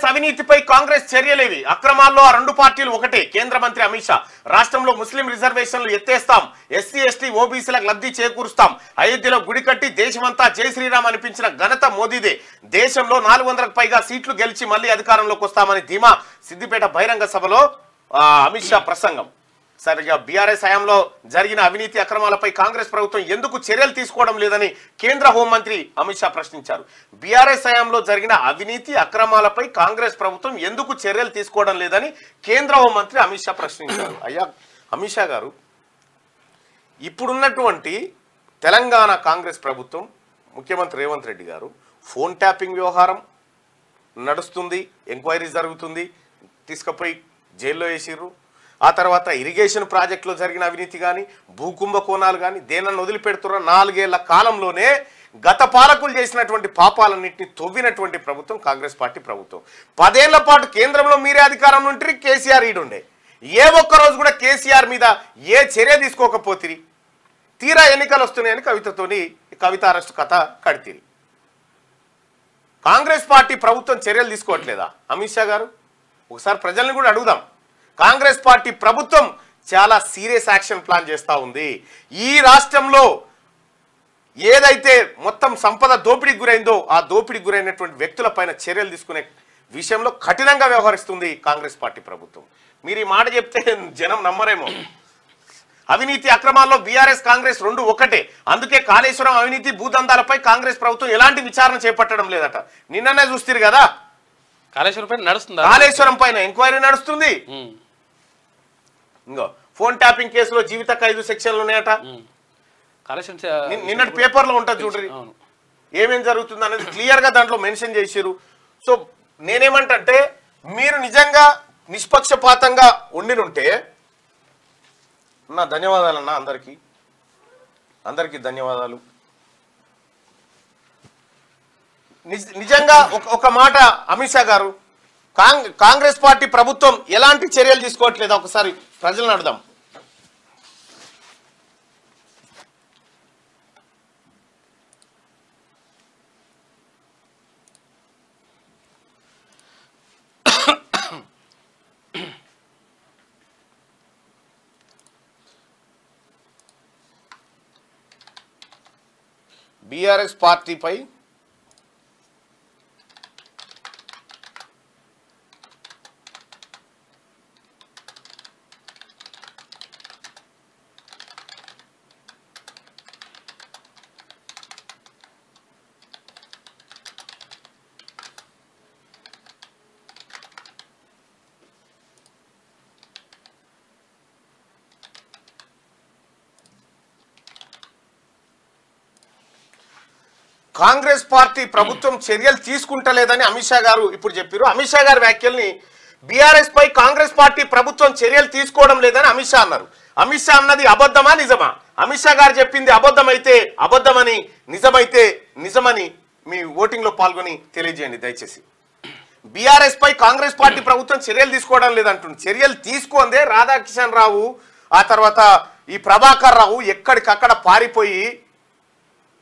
BRS అవినీతిపై కాంగ్రెస్ చర్యలేవి, అక్రమాల్లో ఆ రెండు పార్టీలు ఒకటే. కేంద్ర మంత్రి అమిత్ షా రాష్ట్రంలో ముస్లిం రిజర్వేషన్లు ఎత్తేస్తాం, ఎస్సీ ఎస్టీ ఓబీసీలకు లబ్ధి చేకూరుస్తాం, అయోధ్యలో గుడి కట్టి దేశమంతా జై శ్రీరామ్ అనిపించిన ఘనత మోదీదే. దేశంలో 400కు పైగా సీట్లు గెలిచి మళ్లీ అధికారంలోకి వస్తామని ధీమా. సిద్దిపేట బహిరంగ సభలో అమిత్ షా ప్రసంగం. సరిగా బీఆర్ఎస్ హయాంలో జరిగిన అవినీతి అక్రమాలపై కాంగ్రెస్ ప్రభుత్వం ఎందుకు చర్యలు తీసుకోవడం లేదని కేంద్ర హోంమంత్రి అమిత్ షా ప్రశ్నించారు. బీఆర్ఎస్ హయాంలో జరిగిన అవినీతి అక్రమాలపై కాంగ్రెస్ ప్రభుత్వం ఎందుకు చర్యలు తీసుకోవడం లేదని కేంద్ర హోంమంత్రి అమిత్ షా ప్రశ్నించారు. అయ్యా అమిత్ షా గారు, ఇప్పుడున్నటువంటి తెలంగాణ కాంగ్రెస్ ప్రభుత్వం ముఖ్యమంత్రి రేవంత్ రెడ్డి గారు ఫోన్ ట్యాపింగ్ వ్యవహారం నడుస్తుంది, ఎంక్వైరీ జరుగుతుంది, తీసుకుపోయి జైల్లో వేసిర్రు. ఆ తర్వాత ఇరిగేషన్ ప్రాజెక్టులో జరిగిన అవినీతి కానీ భూకుంభకోణాలు కానీ దేనನ್ನು వదిలిపెడుతున్న 4 ఏళ్ల కాలంలోనే గత పాలకులు చేసినటువంటి పాపాలన్నింటినీ తవ్వినటువంటి ప్రభుత్వం కాంగ్రెస్ పార్టీ ప్రభుత్వం. 10 ఏళ్ల పాటు కేంద్రంలో మీరే అధికారంలో ఉంటే కేసీఆర్ ఈడుండే. ఏ ఒక్కరోజు కూడా కేసీఆర్ మీద ఏ చర్య తీసుకోకపోతిరి. తీరా ఎన్నికలు వస్తున్నాయని కవిత అరెస్టు కథ కడితిరి. కాంగ్రెస్ పార్టీ ప్రభుత్వం చర్యలు తీసుకోవట్లేదా? అమిత్ షా గారు, ఒకసారి ప్రజల్ని కూడా అడుగుదాం. కాంగ్రెస్ పార్టీ ప్రభుత్వం చాలా సీరియస్ యాక్షన్ ప్లాన్ చేస్తూ ఉంది. ఈ రాష్ట్రంలో ఏదైతే మొత్తం సంపద దోపిడీకి గురైందో ఆ దోపిడీకి గురైనటువంటి వ్యక్తులపైన చర్యలు తీసుకునే విషయంలో కఠినంగా వ్యవహరిస్తుంది కాంగ్రెస్ పార్టీ ప్రభుత్వం. మీరు ఈ మాట చెప్తే జనం నమ్మరేమో. అవినీతి అక్రమాల్లో బీఆర్ఎస్ కాంగ్రెస్ రెండు ఒకటే. అందుకే కాళేశ్వరం అవినీతి భూదందాలపై కాంగ్రెస్ ప్రభుత్వం ఎలాంటి విచారణ చేపట్టడం లేదట. నిన్ననే చూస్తారు కదా, కాళేశ్వరం పైన ఎంక్వైరీ నడుస్తుంది. ఇంకో ఫోన్ ట్యాపింగ్ కేసులో జీవిత ఖైదు సెక్షన్లు ఉన్నాయట. నిన్నటి పేపర్లో ఉంటుంది చూడండి ఏమేం జరుగుతుంది అనేది క్లియర్ గా దాంట్లో మెన్షన్ చేసిరు. సో నేనేమంటే, మీరు నిజంగా నిష్పక్షపాతంగా ఉండినుంటే ధన్యవాదాలన్నా, అందరికీ ధన్యవాదాలు. నిజంగా ఒక మాట అమిత్ షా గారు, కాంగ్రెస్ పార్టీ ప్రభుత్వం ఎలాంటి చర్యలు తీసుకోవట్లేదా ఒకసారి ప్రజలను అడుగుదాం. బీఆర్ఎస్ పార్టీపై కాంగ్రెస్ పార్టీ ప్రభుత్వం చర్యలు తీసుకుంటలేదని అమిత్ షా గారు ఇప్పుడు చెప్పారు. అమిత్ షా గారి వ్యాఖ్యల్ని బీఆర్ఎస్ పై కాంగ్రెస్ పార్టీ ప్రభుత్వం చర్యలు తీసుకోవడం లేదని అమిత్ షా అన్నారు. అమిత్ షా అన్నది అబద్ధమా నిజమా? అమిత్ షా గారు చెప్పింది అబద్ధమైతే అబద్ధమని, నిజమైతే నిజమని మీ ఓటింగ్ లో పాల్గొని తెలియజేయండి దయచేసి. బీఆర్ఎస్ పై కాంగ్రెస్ పార్టీ ప్రభుత్వం చర్యలు తీసుకోవడం లేదంటుంది. చర్యలు తీసుకుందే రాధాకిషన్ రావు, ఆ తర్వాత ఈ ప్రభాకర్ రావు ఎక్కడికక్కడ పారిపోయి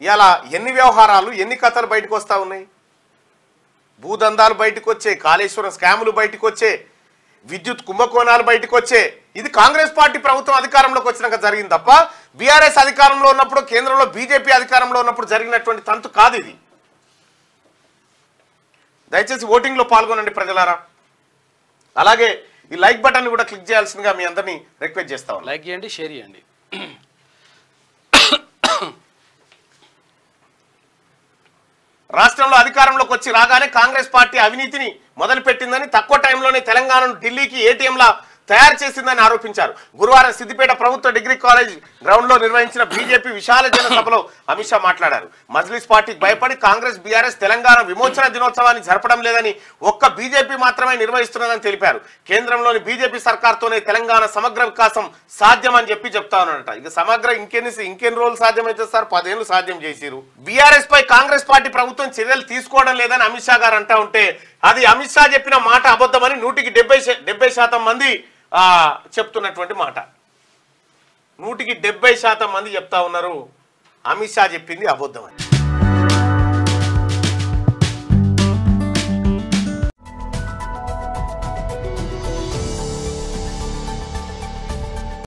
ఇలా ఎన్ని వ్యవహారాలు, ఎన్ని కథలు బయటకు వస్తూ ఉన్నాయి. భూదందాలు బయటకు వచ్చే, కాళేశ్వరం స్కాములు బయటకు వచ్చే, విద్యుత్ కుంభకోణాలు బయటకు వచ్చే. ఇది కాంగ్రెస్ పార్టీ ప్రభుత్వం అధికారంలోకి వచ్చినాక జరిగింది తప్ప బీఆర్ఎస్ అధికారంలో ఉన్నప్పుడు, కేంద్రంలో బీజేపీ అధికారంలో ఉన్నప్పుడు జరిగినటువంటి తంతు కాదు ఇది. దయచేసి ఓటింగ్లో పాల్గొనండి ప్రజలారా. అలాగే ఈ లైక్ బటన్ కూడా క్లిక్ చేయాల్సిందిగా మీ అందరినీ రిక్వెస్ట్ చేస్తాం. లైక్ చేయండి, షేర్ చేయండి. రాష్ట్రంలో అధికారంలోకి వచ్చి రాగానే కాంగ్రెస్ పార్టీ అవినీతిని మొదలుపెట్టిందని, తక్కువ టైంలోనే తెలంగాణను ఢిల్లీకి ఏటీఎంలా తయారు చేసిందని ఆరోపించారు. గురువారం సిద్దిపేట ప్రభుత్వ డిగ్రీ కాలేజ్ గ్రౌండ్ లో నిర్వహించిన బీజేపీ విశాల జన సభలో అమిత్ షా మాట్లాడారు. మజ్లిస్ పార్టీకి భయపడి కాంగ్రెస్ బీఆర్ఎస్ తెలంగాణ విమోచన దినోత్సవాన్ని జరపడం లేదని, ఒక్క బీజేపీ మాత్రమే నిర్వహిస్తున్నదని తెలిపారు. కేంద్రంలోని బీజేపీ సర్కార్తోనే తెలంగాణ సమగ్ర వికాసం సాధ్యమని చెప్తా ఉన్నారట. ఇక సమగ్ర ఇంకెన్ని రోజులు సాధ్యమైతే సార్? 10 ఏళ్ళు సాధ్యం చేసిరు. బీఆర్ఎస్ పై కాంగ్రెస్ పార్టీ ప్రభుత్వం చర్యలు తీసుకోవడం లేదని అమిత్ షా గారు అంటా ఉంటే, అది అమిత్ షా చెప్పిన మాట అబద్ధమని 100కి 70% మంది చెప్తున్నటువంటి మాట. 100కి 70% మంది చెప్తా ఉన్నారు అమిత్ షా చెప్పింది అబద్ధమని.